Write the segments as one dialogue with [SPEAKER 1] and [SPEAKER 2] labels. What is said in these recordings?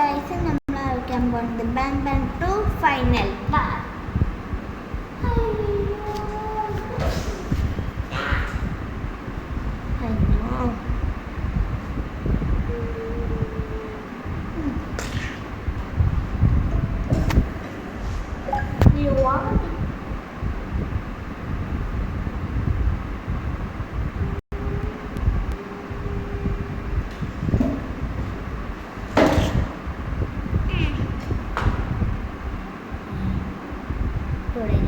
[SPEAKER 1] Guys നമ്മൾ കളിക്കാൻ പോകുന്നത് ബാൻ ബാൻ 2 ഫൈനൽ ബാർ.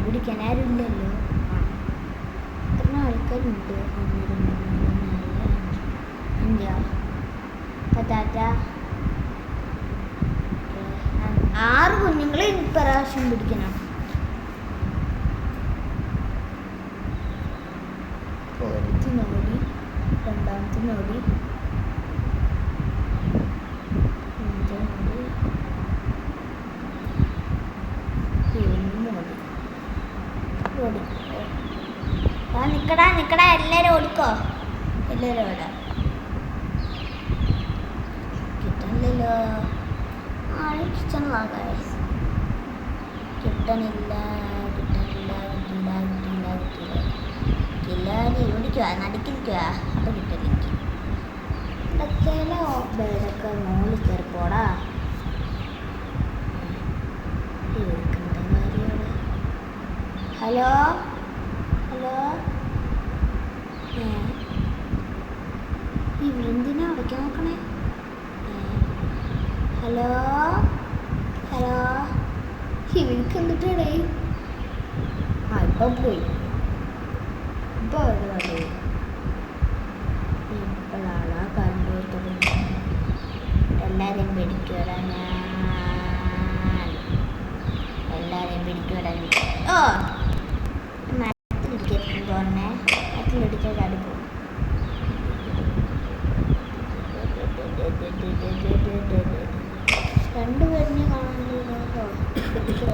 [SPEAKER 1] പിടിക്കാൻ ആരുമില്ലല്ലോ. എത്ര ആൾക്കാരുണ്ട്? 1 2 3 4 5 പത്താറ്റ 6 കുഞ്ഞുങ്ങളെ പ്രാവശ്യം പിടിക്കണം. ഒരുത്തിനോടി, രണ്ടാമത്തിനോടി, നിക്കടാ എല്ലാരും ഓടിക്കോ. എല്ലാരും ഓടാ. കിട്ടണില്ലല്ലോ. ആരും കിച്ചണില്ല. കിട്ടണില്ല. ഓടിക്കുക നടുക്കിരിക്കുക. അപ്പൊ കിട്ടില്ല എനിക്ക്. ഇടയ്ക്കലോ ബേഡൊക്കെ മോളിൽ കയറി പോടാ. ഹലോ ഇവരെന്തിനാ അടയ്ക്കാൻ നോക്കണേ? ഹലോ ഇവർക്ക് എന്തിട്ടേ? ഇപ്പൊ പോയി. ഇപ്പോഴാണ് കണ്ടുകൊടുത്തത്. എല്ലാരെയും പിടിക്കടാ. എല്ലാരെയും പിടിക്കടാ. ഓ മരത്തിലിരിക്കും തോന്നേ. മരത്തിലിടിക്കാൻ ചാടി പോകും. രണ്ടുപേരിനെ കാണാനില്ലല്ലോ. പിടിച്ചു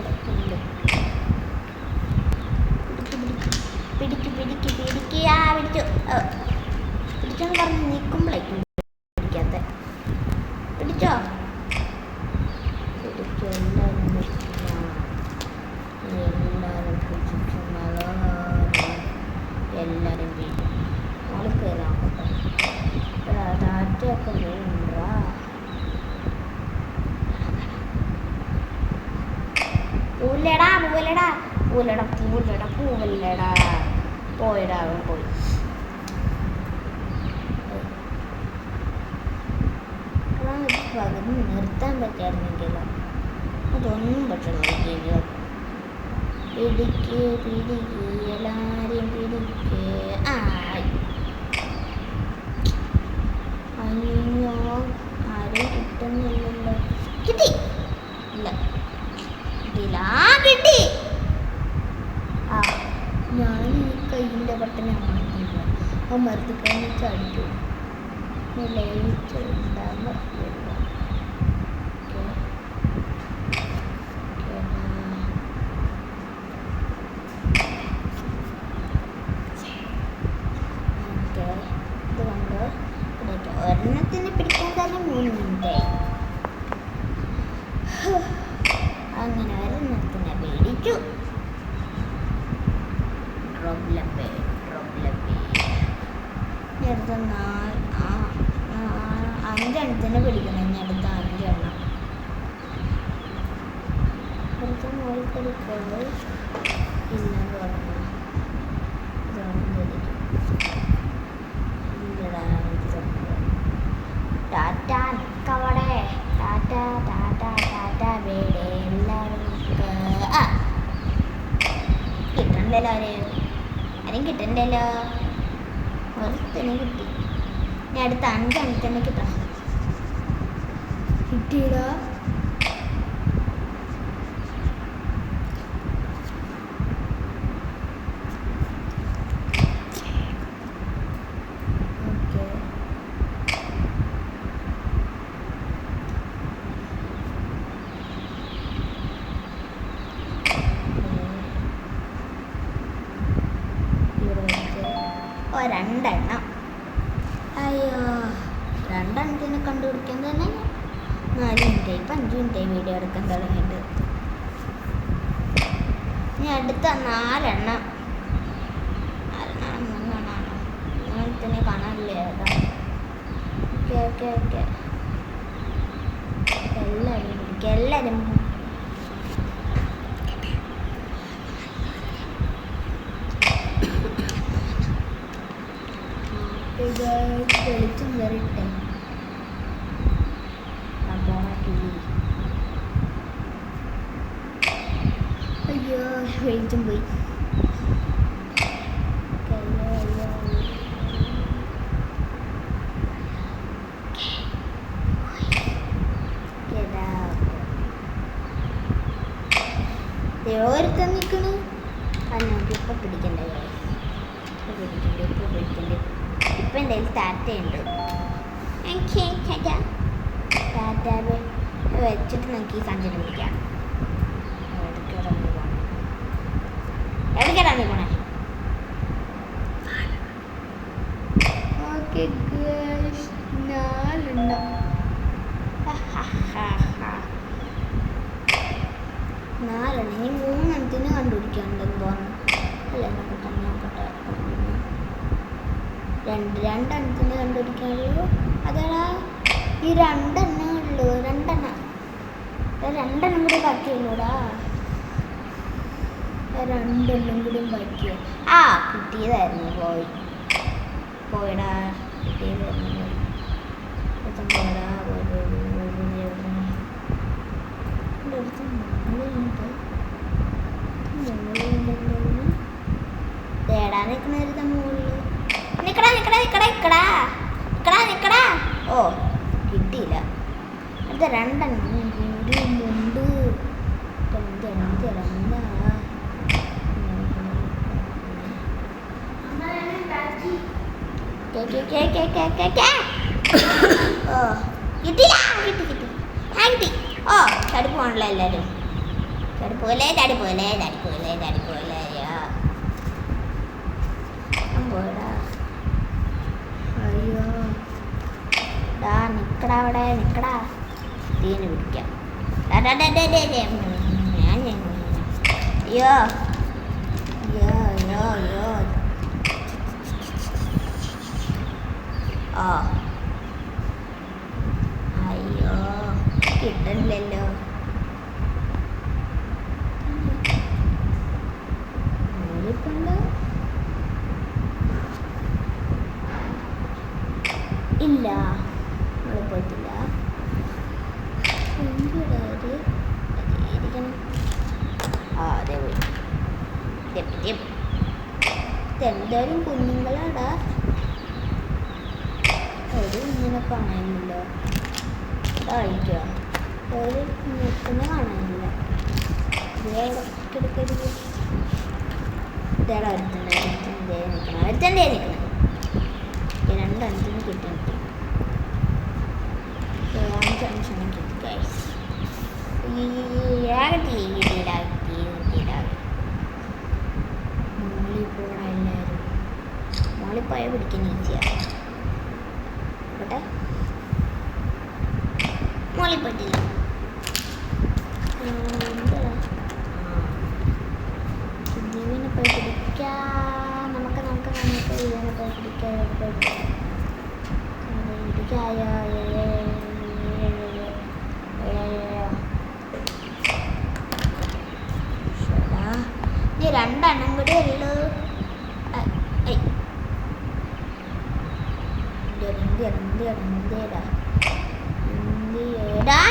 [SPEAKER 1] പിടിച്ചോന്ന് പറഞ്ഞ് നിൽക്കുമ്പോഴേക്കും പിടിക്കാത്ത. പിടിച്ചോ. എല്ലാവരും പിടിക്കും. മോളിൽ കയറാം. ടാറ്റയൊക്കെ പോണ്ടാ. പൂവല്ലടാ. പോയടാ പോയി. പകുതി നിർത്താൻ പറ്റായിരുന്നെങ്കിലോ. അതൊന്നും പറ്റില്ല. പിടിക്ക് എല്ലാരെയും പിടിക്ക്. അയ്യോ ആരും കിട്ടുന്നില്ലല്ലോ. കിട്ടി. കിട്ടി. ഞാൻ ഈ കയ്യിൻ്റെ ബട്ടനെ അമർത്തി കഴിഞ്ഞ് ചടിക്കും. ഒരെണ്ണത്തിന് പിടിക്കാൻ തന്നെ 3 മിനിറ്റായി. അങ്ങനെ ഒരെണ്ണത്തിനെ പിടിച്ചു. അടുത്ത 5 എണ്ണത്തിനെ പിടിക്കണം. ഇനി അടുത്ത 5 എണ്ണം. അടുത്ത മോളിൽ കളിക്കുമ്പോൾ ഇല്ലെന്ന് പറഞ്ഞു. ടാറ്റ നിക്കവടെ. ടാറ്റ വേടേ. എല്ലാവരും കിട്ടണ്ടല്ലോ. ആരെയും കിട്ടണ്ടല്ലോ. ഒരുത്തനെ കിട്ടി. ഇനി അടുത്ത 5 എണ്ണത്തിനെ കിട്ടണം. കിട്ടിയടാ. രണ്ടെണ്ണം. അയ്യോ, രണ്ടെണ്ണത്തിനെ കണ്ടുപിടിക്കാൻ തന്നെ 4 മിനിറ്റ്. ഇപ്പം 5 മിനിറ്റ് വീഡിയോ എടുക്കാൻ തുടങ്ങിയിട്ട്. ഇനി അടുത്ത 4 തന്നെ കാണാനില്ലേ? ഓക്കെ എല്ലാവരും വെളിച്ചം കയറിയിട്ടേ അയ്യോ വെളിച്ചം പോയി. ഓരോരുത്തർ നിൽക്കണു. അത് നമുക്ക് ഇപ്പം പിടിക്കണ്ടേ? ഇപ്പം എൻ്റെ കയ്യിൽ ടാറ്റയുണ്ട്. ടാറ്റ വെച്ചിട്ട് നമുക്ക് ഈ സാധനം പിടിക്കാം. എവിടേക്കാണ് പോണേ? ഓക്കെ 4 ഇനി 3 എണ്ണത്തിന് കണ്ടുപിടിക്കാനുണ്ടെന്ന് തോന്നുന്നു. അല്ല നോക്കട്ടെ. 2 എണ്ണത്തിന് കണ്ടുപിടിക്കാനുള്ളൂ. അതാ ഈ 2 എണ്ണേ ഉള്ളൂ. 2 എണ്ണം കൂടി ബാക്കിയുള്ളൂടാ. 2 എണ്ണം കൂടി ബാക്കിയോ? ആ കിട്ടിയതായിരുന്നു. പോയടാ കിട്ടിയതായിരുന്നു. പോയടാ തേടാൻ നിൽക്കണ മുകളിൽ നിക്കടാ. ഓ കിട്ടിയില്ല. അടുത്ത 2 എണ്ണം കൂടി ഉണ്ട്. കിട്ടി. ഓ ചടി പോകണല്ലോ എല്ലാവരും. ചടിപ്പോലെ അയ്യോ നിക്കടാ അവിടെ തീന് പിടിക്കാം. അയ്യോ അയ്യോ കിട്ടണില്ലല്ലോ. ഇല്ല നമ്മൾ പോയിട്ടില്ല. അതെ പോയി. എന്തായാലും കുഞ്ഞുങ്ങളാടാ. ഒരു കുഞ്ഞിനെ കാണാനില്ലല്ലോ. കഴിക്കുക ഒരു കുഞ്ഞിനെ കാണാനില്ല. കിടക്കരുത്. ഇതേടെ ഒരുത്തൻ്റെ നിൽക്കണം. 2 അഞ്ചിന് കിട്ടുന്നുണ്ട്. 5 അഞ്ചിനും കിട്ടി. മോളിപ്പോയ പിടിക്കാൻ ഈസിയാണ്. ഇവിടെ മോളിപ്പോയിട്ടില്ല. ജീവനെ പോയി പിടിക്കാം. നമുക്ക് ജീവനെ പോയി പിടിക്കായോ? ഇനി 2 എണ്ണം കൂടി ഉള്ളൂ.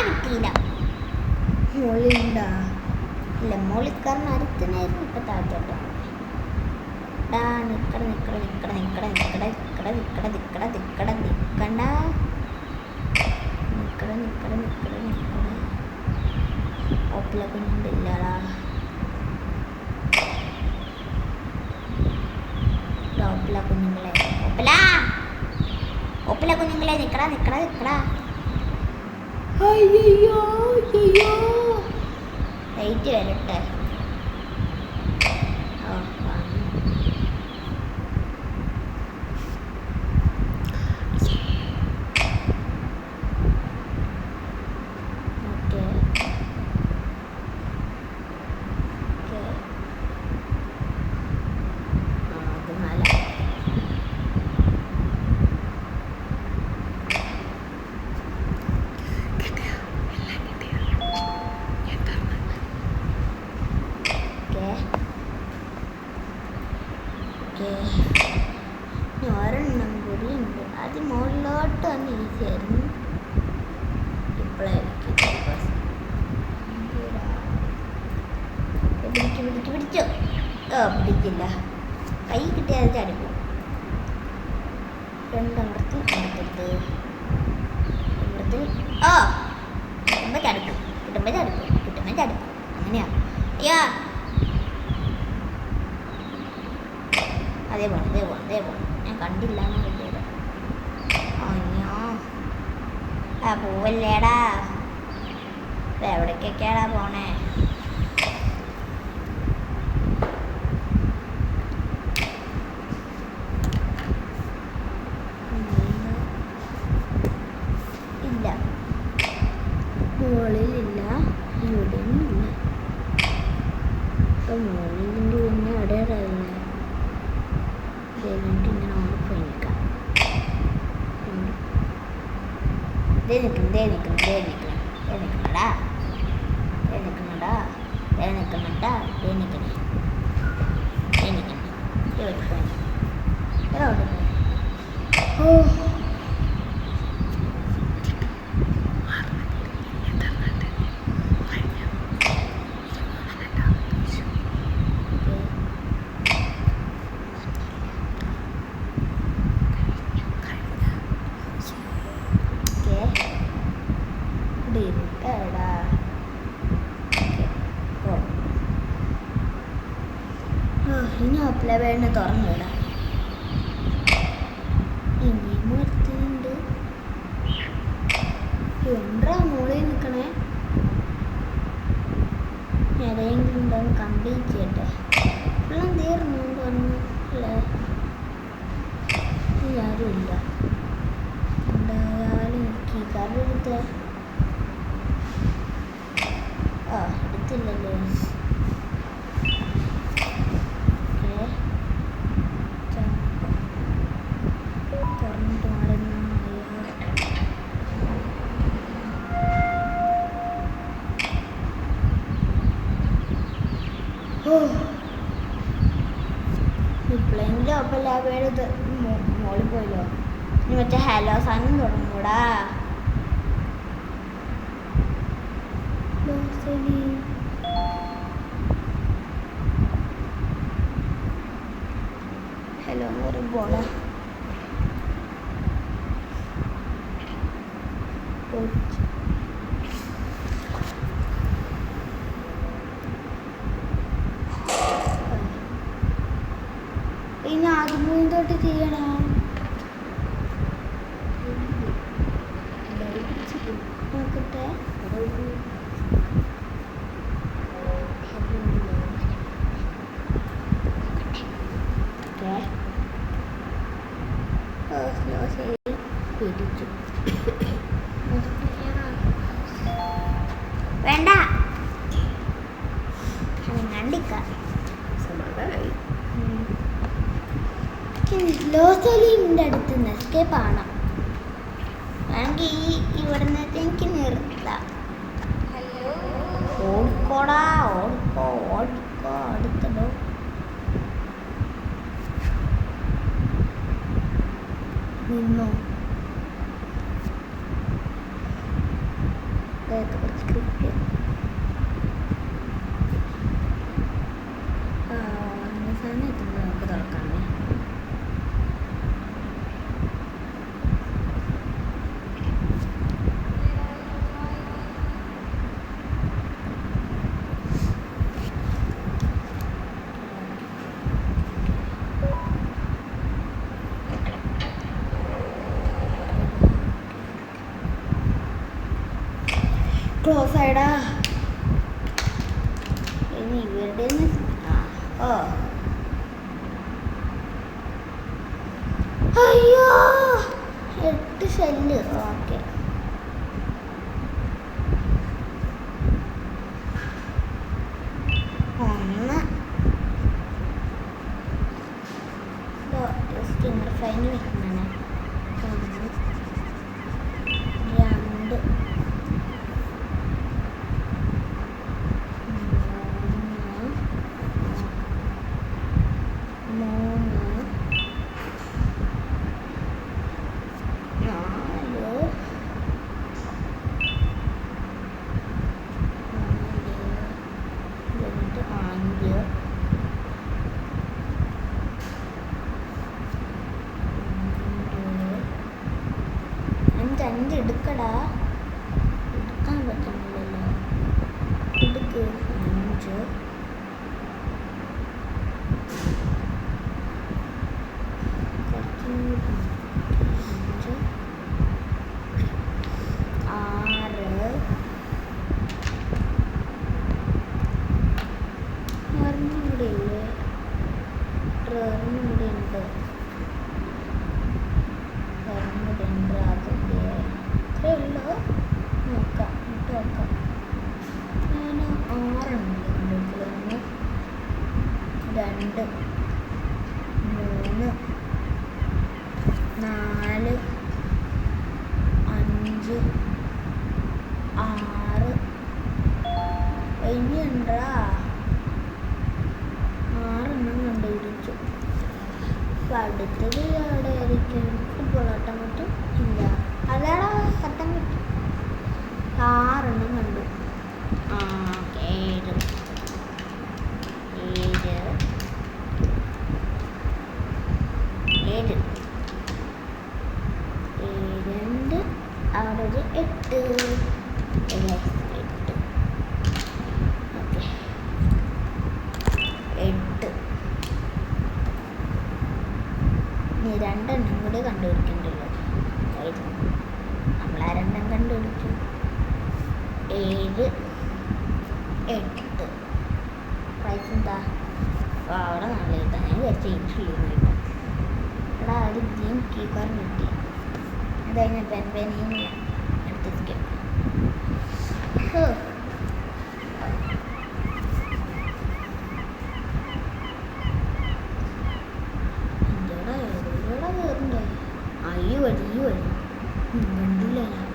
[SPEAKER 1] കിട്ടിയില്ല. മോളിണ്ടാ ഇല്ല. മോളിക്കാരൻ അടുത്തനായിരുന്നു. ഇപ്പം താഴത്തോട്ടാണ്. ഒപ്പില കുഞ്ഞുണ്ടില്ലടാ. ഒപ്പില കുഞ്ഞുങ്ങളെ നിക്കടാ. അയ്യോ ലൈറ്റ് വരട്ടെ. പിടിച്ചു. പിടിക്കില്ല. കൈ കിട്ടിയാൽ ചാടിപ്പോ. രണ്ടമർത്തി അടുത്തത് കിട്ടുമ്പോൾ ചാടിപ്പോ, കിട്ടുമ്പോൾ ചാടിപ്പോ, കിട്ടുമ്പോൾ ചാടിപ്പോ. അങ്ങനെയാ. അയ്യാ അതേ പോണം. ഞാൻ കണ്ടില്ല എന്ന് കരുതിയത്. അയ്യോ പോവല്ലേടാ. എവിടേക്കൊക്കെയാടാ പോണേ? ഇല്ല, മുകളിലില്ല, ഇവിടെയും ഇല്ല. ഇപ്പം മുകളിലിൻ്റെ പിന്നെ എവിടെയാണല്ലേ? എനിക്ക് ഇങ്ങനെ ഓടിപ്പോയി നിൽക്കാം. ഇനി അപ്ലവേണ് തുറന്നു വിടാം. ഇനിയും ഒരുത്തുണ്ട്. എന്താ മുകളിൽ നിൽക്കണേ? ഏതെങ്കിലും ഉണ്ടാവും കംപ്ലീറ്റ് ചെയ്യട്ടെ. എല്ലാം തീർന്നു പറഞ്ഞു അല്ലേ? ആരും ഇല്ല. എന്തായാലും എനിക്ക് കറി എടുത്തേ. എടുത്തില്ലല്ലോ. തുറന്നിട്ട് മാറുന്ന ഇപ്പോഴെങ്കിലും അപ്പം ലാബേട് മോളിൽ പോയല്ലോ. ഇനി മറ്റേ ഹലോ സാധനം തുടങ്ങൂടാ. ഹലോ എന്ന് പറയുമ്പോളാ ഇനി ആദ്യം തൊട്ട് ചെയ്യണം. നോക്കട്ടെ. പിടിച്ചു. വേണ്ട കണ്ടിക്ക സമാധാനായി. ലോസലിൻ്റെ അടുത്ത് നിന്ന് എസ്കേപ്പ് ആണ്. വേണമെങ്കിൽ ഇവിടുന്ന് എനിക്ക് നിർത്താം. ഓടിക്കോടാ, ഓടിക്കോ അടുത്തടോ. നിന്നോ സമയത്ത് നമുക്ക് തുറക്കാമേ. ക്ലോസ് ആയിടാ. ഇനി ഇവരുടെ അയ്യോ 8 ഷെല്ല്. ഓക്കെ ഒന്ന് സ്റ്റിങ്ങർ ഫൈന് വെക്കുന്നതാണ്. 1 2 3 4 2 3 4 5 6 ഇനിയുണ്ടാ 6 കണ്ടുപിടിച്ചു. അപ്പം അടുത്തത് അവിടെ ആയിരിക്കും. ഫുട്ബോൾ ആട്ടം പറ്റും ഇല്ല അതാണ് കട്ടം പറ്റും. 6 കണ്ടു. 7 അവിടെ ഒരു 8 ഓക്കെ 8 ഇനി 2 കൂടി കണ്ടുപിടിക്കണ്ടല്ലോ. നമ്മൾ ആ 2 കണ്ടുപിടിച്ചു. 7 8 പ്രൈസ് എന്താ? അവിടെ നല്ല ഇതാ. ഞാൻ വിചാരിച്ച ഇൻഷുലിനായിട്ട് എടാ ഒരു ഗെയിം കീപ്പർ കിട്ടി. അത് കഴിഞ്ഞ പെൻപെനീനെ എടുത്തിരിക്കും. ഇവിടെ കയറണ്ടേ? അയ്യോ കണ്ടില്ല ഞാൻ.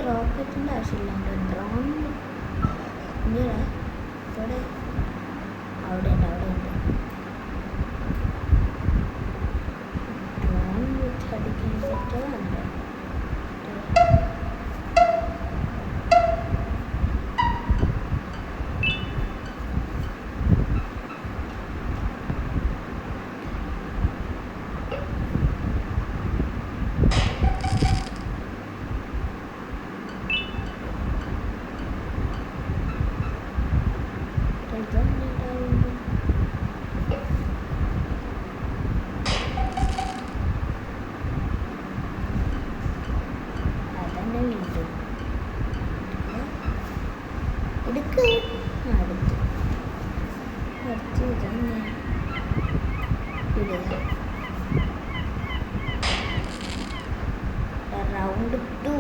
[SPEAKER 1] റോക്കറ്റിൻ്റെ ആവശ്യമില്ലാണ്ട് ഡ്രോൺ ഇവിടെ അവിടെ ഉണ്ട് ഡ്രോൺ വെച്ച് അടിക്കാൻ പറ്റുന്നുണ്ട്. Round 2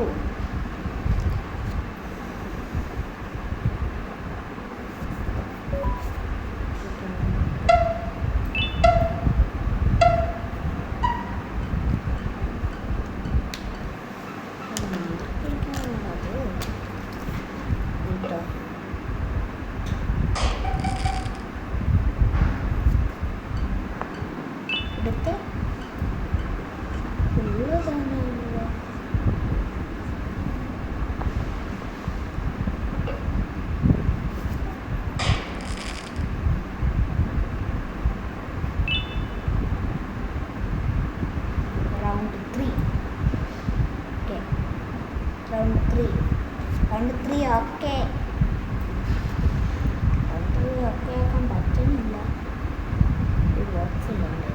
[SPEAKER 1] round 3 okay. round 3 okay ആക്കാൻ പറ്റുന്നില്ല. ഈ ബോക്സിലുണ്ട്.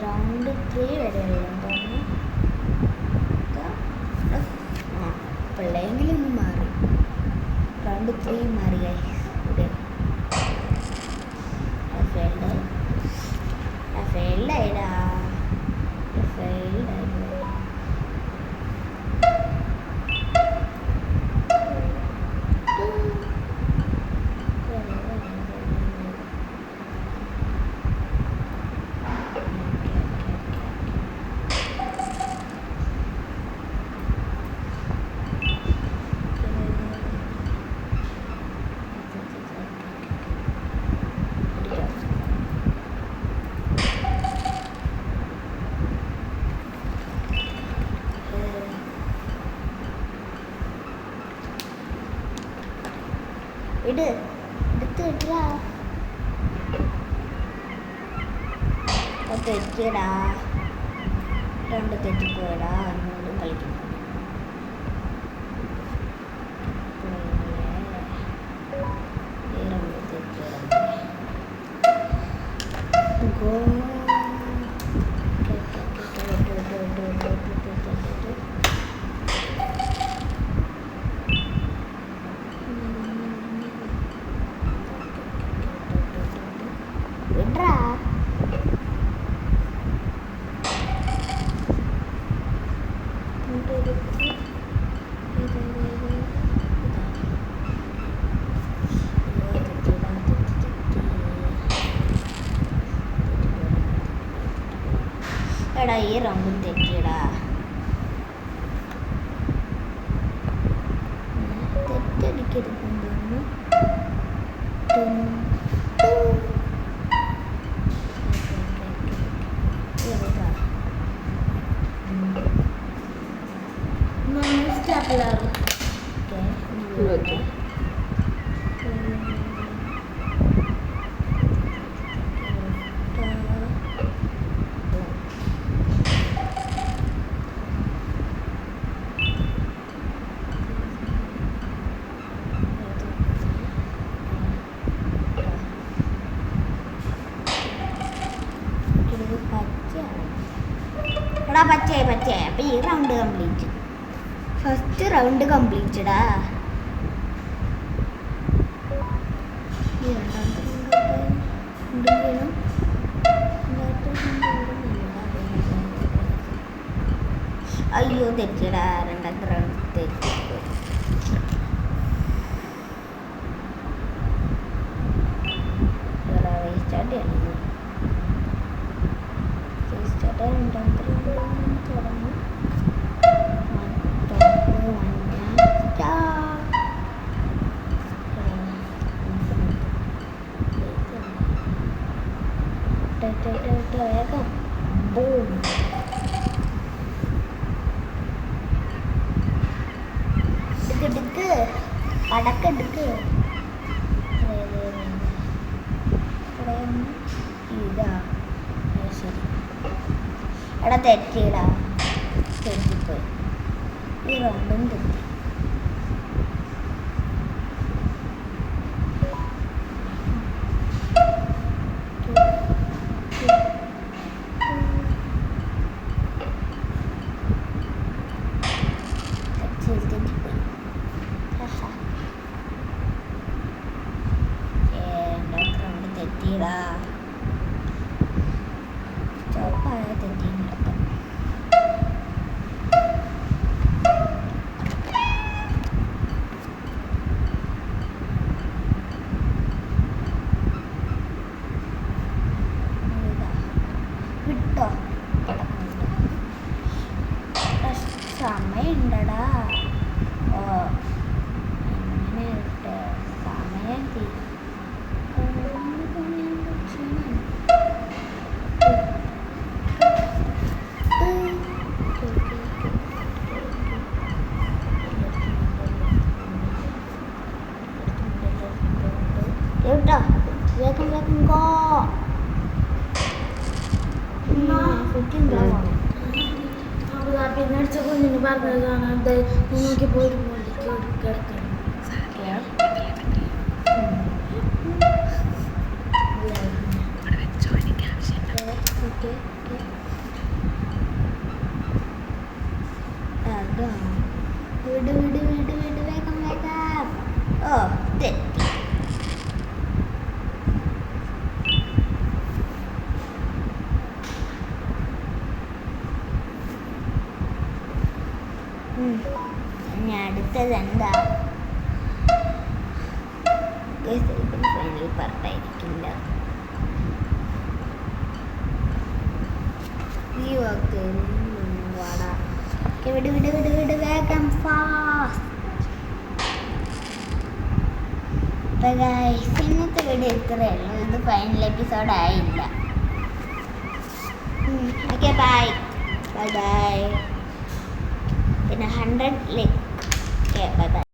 [SPEAKER 1] round 3 വരെ പിള്ളേങ്കിലും ഒന്ന് മാറി. round 3 മാറി ഫെയിൽഡായിടാ. എടുത്ത് കിട്ടില്ല. തെറ്റിയടാ. 2 തെറ്റിപ്പോയടാ. ഒന്നുകൂടി കളിക്കുന്നു. ഗോൾ എടാ ഈ റൗണ്ടും തെറ്റിയടാ. തെറ്റടിക്കരുതെന്ന് തോന്നുന്നു. എടാ പച്ചയായി അപ്പം ഈ റൗണ്ട് കംപ്ലീറ്റ്. ഫസ്റ്റ് റൗണ്ട് കംപ്ലീറ്റഡാ. ഈ രണ്ടാമത്തെ അയ്യോ തെറ്റിയടാ. രണ്ടാമത്തെ റൗണ്ട് തെറ്റിപ്പോയി. റീസ്റ്റാർട്ട് ചെയ്യണം. റീസ്റ്റാർട്ട് രണ്ടാമത്തെ റൗണ്ട് തുടങ്ങി. വേഗം ബൂം. എടുക്ക് പടക്കെടുക്ക്. ഇതാ ശരി. എടാ തെറ്റിയിടാ. തെറ്റിപ്പോയി. ഈ റൗണ്ടും തെറ്റി. തെറ്റിയിടാ. ചോപ്പായ തെറ്റിന്നർത്ഥം. വിട്ടോ സമയമുണ്ടടാ. ഓ എങ്ങനെ വിട്ട് സമയം കേട്ടോ. വേഗം വേഗം ഗോ.
[SPEAKER 2] പിന്നെ അടിച്ച കുഞ്ഞിന് പറഞ്ഞത് കാണാതെ നോക്കി പോയിട്ട് കിടക്കണം.
[SPEAKER 1] വീട് വീട് വീട് വീട് വേഗം വേഗം. ഓ തെറ്റി. ഇനി അടുത്തത് എന്താ? ഫൈനൽ പാർട്ടായിരിക്കില്ല. ഈ വാക്ക് വാടാ. വിട് വിട് വിട് വിട് വേഗം ഫാസ്റ്റ്. ഇന്നത്തെ വീഡിയോ ഇത്രയേ ഉള്ളൂ. ഇത് ഫൈനൽ എപ്പിസോഡ് ആയില്ല. Okay bye bye bye. പിന്നെ 100 ലൈക്ക്. Okay bye bye.